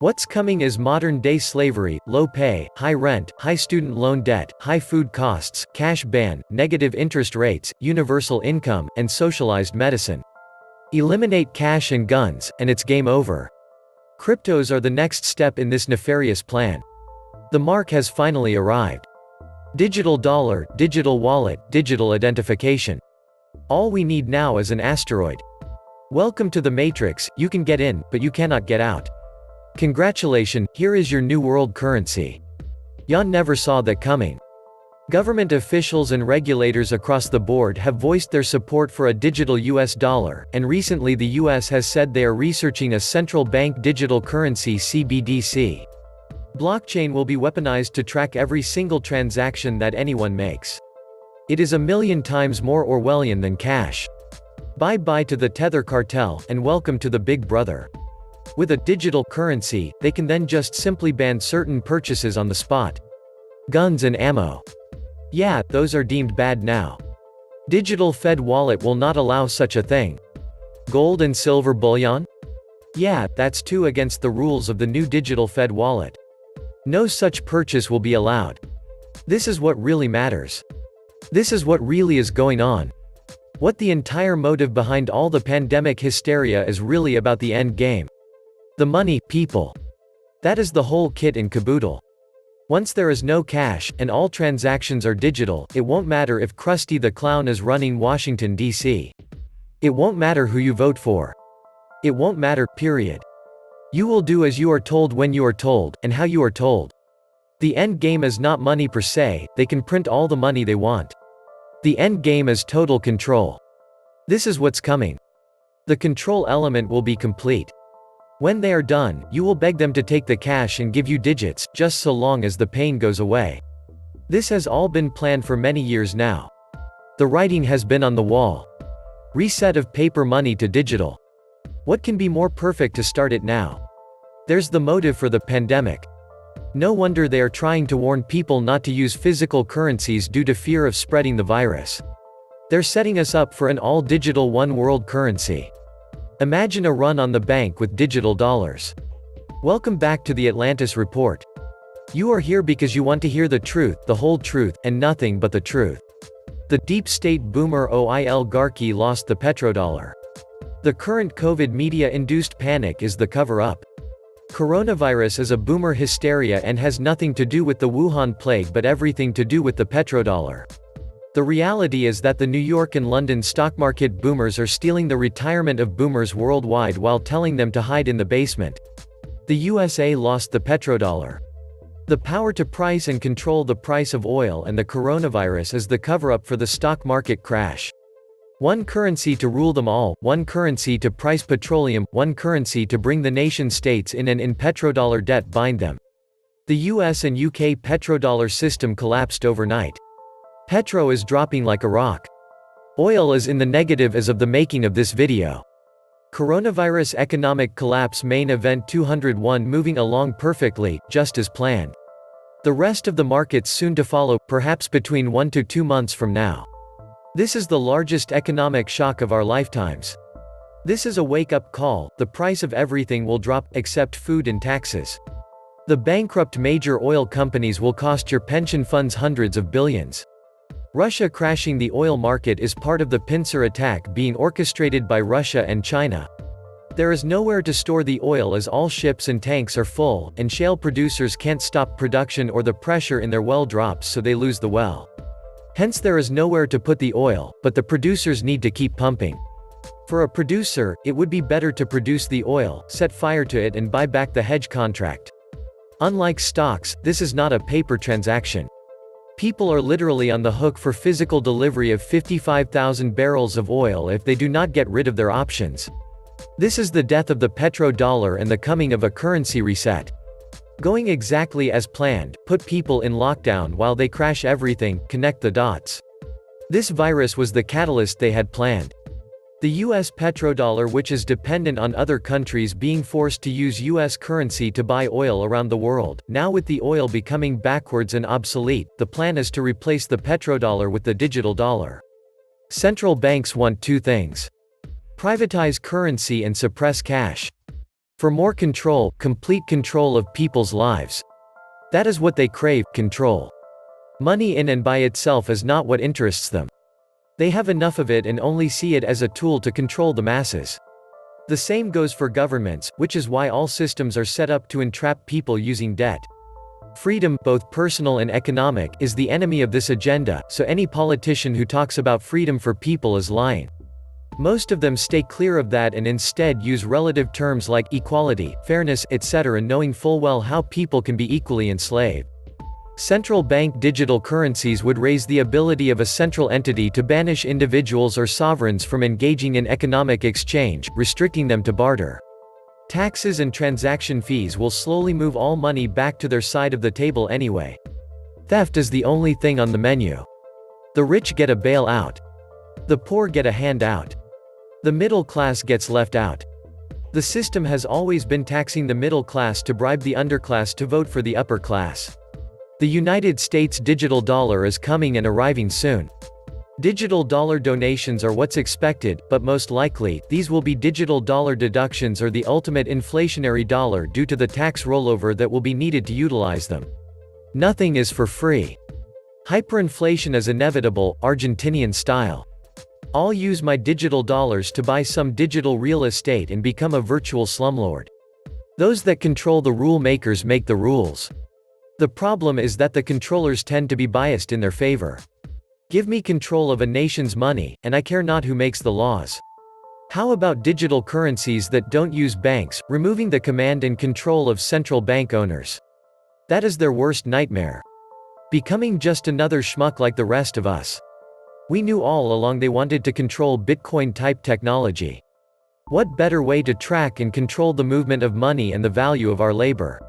What's coming is modern-day slavery, low pay, high rent, high student loan debt, high food costs, cash ban, negative interest rates, universal income, and socialized medicine. Eliminate cash and guns, and it's game over. Cryptos are the next step in this nefarious plan. The mark has finally arrived. Digital dollar, digital wallet, digital identification. All we need now is an asteroid. Welcome to the Matrix. You can get in, but you cannot get out. Congratulations, here is your new world currency. Y'all never saw that coming. Government officials and regulators across the board have voiced their support for a digital US dollar, and recently the US has said they are researching a central bank digital currency CBDC. Blockchain will be weaponized to track every single transaction that anyone makes. It is a million times more Orwellian than cash. Bye-bye to the Tether cartel, and welcome to the Big Brother. With a digital currency, they can then just simply ban certain purchases on the spot. Guns and ammo. Yeah, those are deemed bad now. Digital Fed wallet will not allow such a thing. Gold and silver bullion? Yeah, that's too against the rules of the new digital Fed wallet. No such purchase will be allowed. This is what really matters. This is what really is going on. What the entire motive behind all the pandemic hysteria is really about the end game. The money, people. That is the whole kit and caboodle. Once there is no cash, and all transactions are digital, it won't matter if Krusty the Clown is running Washington, D.C. It won't matter who you vote for. It won't matter, period. You will do as you are told when you are told, and how you are told. The end game is not money per se, they can print all the money they want. The end game is total control. This is what's coming. The control element will be complete. When they are done, you will beg them to take the cash and give you digits, just so long as the pain goes away. This has all been planned for many years now. The writing has been on the wall. Reset of paper money to digital. What can be more perfect to start it now? There's the motive for the pandemic. No wonder they are trying to warn people not to use physical currencies due to fear of spreading the virus. They're setting us up for an all-digital one-world currency. Imagine a run on the bank with digital dollars. Welcome back to the Atlantis Report. You are here because you want to hear the truth, the whole truth, and nothing but the truth. The deep state boomer oligarchy lost the petrodollar. The current COVID media-induced panic is the cover-up. Coronavirus is a boomer hysteria and has nothing to do with the Wuhan plague but everything to do with the petrodollar. The reality is that the New York and London stock market boomers are stealing the retirement of boomers worldwide while telling them to hide in the basement. The USA lost the petrodollar. The power to price and control the price of oil and the coronavirus is the cover-up for the stock market crash. One currency to rule them all, one currency to price petroleum, one currency to bring the nation-states in and in petrodollar debt bind them. The US and UK petrodollar system collapsed overnight. Petro is dropping like a rock. Oil is in the negative as of the making of this video. Coronavirus economic collapse main event 201 moving along perfectly, just as planned. The rest of the markets soon to follow, perhaps between 1 to 2 months from now. This is the largest economic shock of our lifetimes. This is a wake-up call, the price of everything will drop, except food and taxes. The bankrupt major oil companies will cost your pension funds hundreds of billions. Russia crashing the oil market is part of the pincer attack being orchestrated by Russia and China. There is nowhere to store the oil as all ships and tanks are full, and shale producers can't stop production or the pressure in their well drops so they lose the well. Hence there is nowhere to put the oil, but the producers need to keep pumping. For a producer, it would be better to produce the oil, set fire to it and buy back the hedge contract. Unlike stocks, this is not a paper transaction. People are literally on the hook for physical delivery of 55,000 barrels of oil if they do not get rid of their options. This is the death of the petrodollar and the coming of a currency reset. Going exactly as planned, put people in lockdown while they crash everything, connect the dots. This virus was the catalyst they had planned. The US petrodollar, which is dependent on other countries being forced to use US currency to buy oil around the world, now with the oil becoming backwards and obsolete, the plan is to replace the petrodollar with the digital dollar. Central banks want two things: privatize currency and suppress cash. For more control, complete control of people's lives. That is what they crave, control. Money in and by itself is not what interests them. They have enough of it and only see it as a tool to control the masses. The same goes for governments, which is why all systems are set up to entrap people using debt. Freedom, both personal and economic, is the enemy of this agenda, so any politician who talks about freedom for people is lying. Most of them stay clear of that and instead use relative terms like equality, fairness, etc., knowing full well how people can be equally enslaved. Central bank digital currencies would raise the ability of a central entity to banish individuals or sovereigns from engaging in economic exchange, restricting them to barter. Taxes and transaction fees will slowly move all money back to their side of the table anyway. Theft is the only thing on the menu. The rich get a bailout. The poor get a handout. The middle class gets left out. The system has always been taxing the middle class to bribe the underclass to vote for the upper class. The United States digital dollar is coming and arriving soon. Digital dollar donations are what's expected, but most likely, these will be digital dollar deductions or the ultimate inflationary dollar due to the tax rollover that will be needed to utilize them. Nothing is for free. Hyperinflation is inevitable, Argentinian style. I'll use my digital dollars to buy some digital real estate and become a virtual slumlord. Those that control the rule makers make the rules. The problem is that the controllers tend to be biased in their favor. Give me control of a nation's money, and I care not who makes the laws. How about digital currencies that don't use banks, removing the command and control of central bank owners? That is their worst nightmare. Becoming just another schmuck like the rest of us. We knew all along they wanted to control Bitcoin-type technology. What better way to track and control the movement of money and the value of our labor?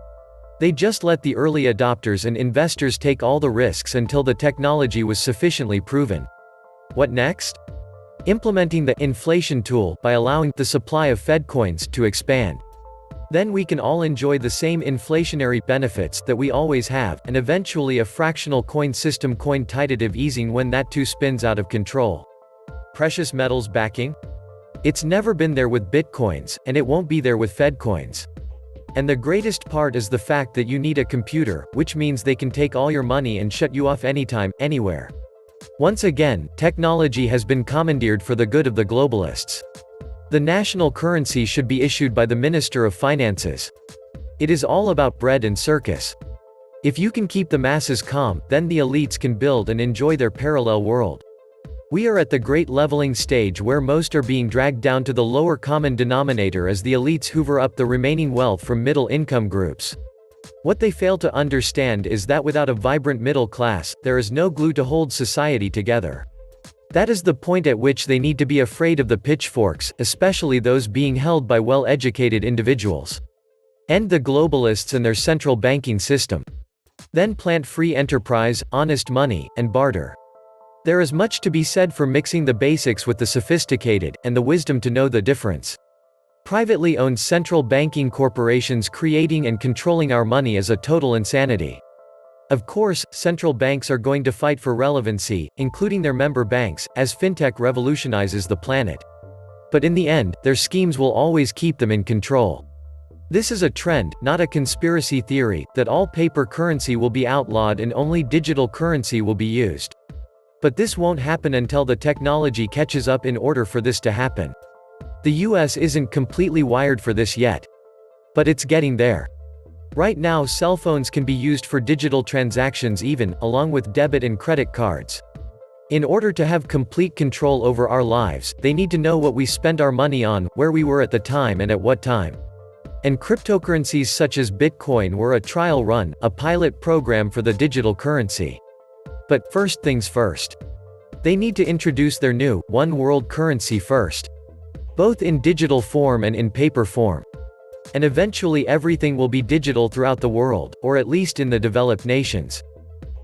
They just let the early adopters and investors take all the risks until the technology was sufficiently proven. What next? Implementing the inflation tool by allowing the supply of Fed coins to expand. Then we can all enjoy the same inflationary benefits that we always have, and eventually a fractional coin system quantitative easing when that too spins out of control. Precious metals backing? It's never been there with Bitcoins, and it won't be there with Fed coins. And the greatest part is the fact that you need a computer, which means they can take all your money and shut you off anytime, anywhere. Once again, technology has been commandeered for the good of the globalists. The national currency should be issued by the Minister of Finances. It is all about bread and circus. If you can keep the masses calm, then the elites can build and enjoy their parallel world. We are at the great leveling stage where most are being dragged down to the lower common denominator as the elites hoover up the remaining wealth from middle-income groups. What they fail to understand is that without a vibrant middle class, there is no glue to hold society together. That is the point at which they need to be afraid of the pitchforks, especially those being held by well-educated individuals. End the globalists and their central banking system. Then plant free enterprise, honest money, and barter. There is much to be said for mixing the basics with the sophisticated, and the wisdom to know the difference. Privately owned central banking corporations creating and controlling our money is a total insanity. Of course, central banks are going to fight for relevancy, including their member banks, as fintech revolutionizes the planet. But in the end, their schemes will always keep them in control. This is a trend, not a conspiracy theory, that all paper currency will be outlawed and only digital currency will be used. But this won't happen until the technology catches up in order for this to happen. The US isn't completely wired for this yet. But it's getting there. Right now cell phones can be used for digital transactions even, along with debit and credit cards. In order to have complete control over our lives, they need to know what we spend our money on, where we were at the time and at what time. And cryptocurrencies such as Bitcoin were a trial run, a pilot program for the digital currency. But, first things first. They need to introduce their new, one world currency first. Both in digital form and in paper form. And eventually everything will be digital throughout the world, or at least in the developed nations.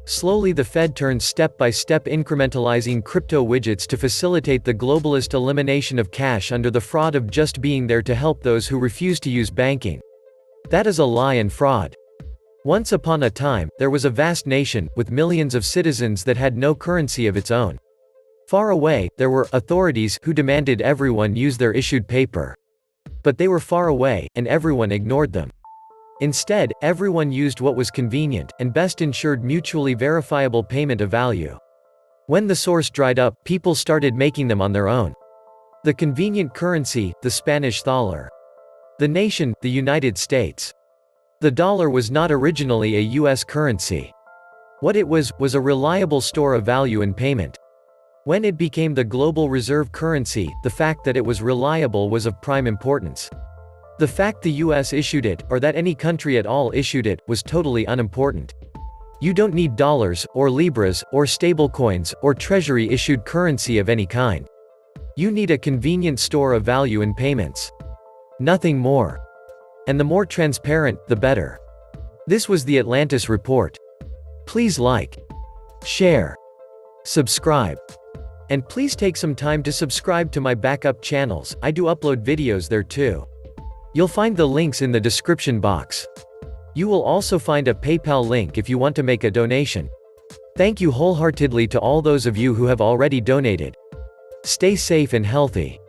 Slowly the Fed turns step by step incrementalizing crypto widgets to facilitate the globalist elimination of cash under the fraud of just being there to help those who refuse to use banking. That is a lie and fraud. Once upon a time, there was a vast nation, with millions of citizens that had no currency of its own. Far away, there were authorities who demanded everyone use their issued paper. But they were far away, and everyone ignored them. Instead, everyone used what was convenient, and best ensured mutually verifiable payment of value. When the source dried up, people started making them on their own. The convenient currency, the Spanish thaler. The nation, the United States. The dollar was not originally a U.S. currency. What it was a reliable store of value and payment. When it became the global reserve currency, the fact that it was reliable was of prime importance. The fact the US issued it, or that any country at all issued it, was totally unimportant. You don't need dollars, or libras, or stablecoins, or treasury-issued currency of any kind. You need a convenient store of value and payments. Nothing more. And the more transparent, the better. This was the Atlantis Report. Please like, share, subscribe. And please take some time to subscribe to my backup channels. I do upload videos there too. You'll find the links in the description box. You will also find a PayPal link if you want to make a donation. Thank you wholeheartedly to all those of you who have already donated. Stay safe and healthy.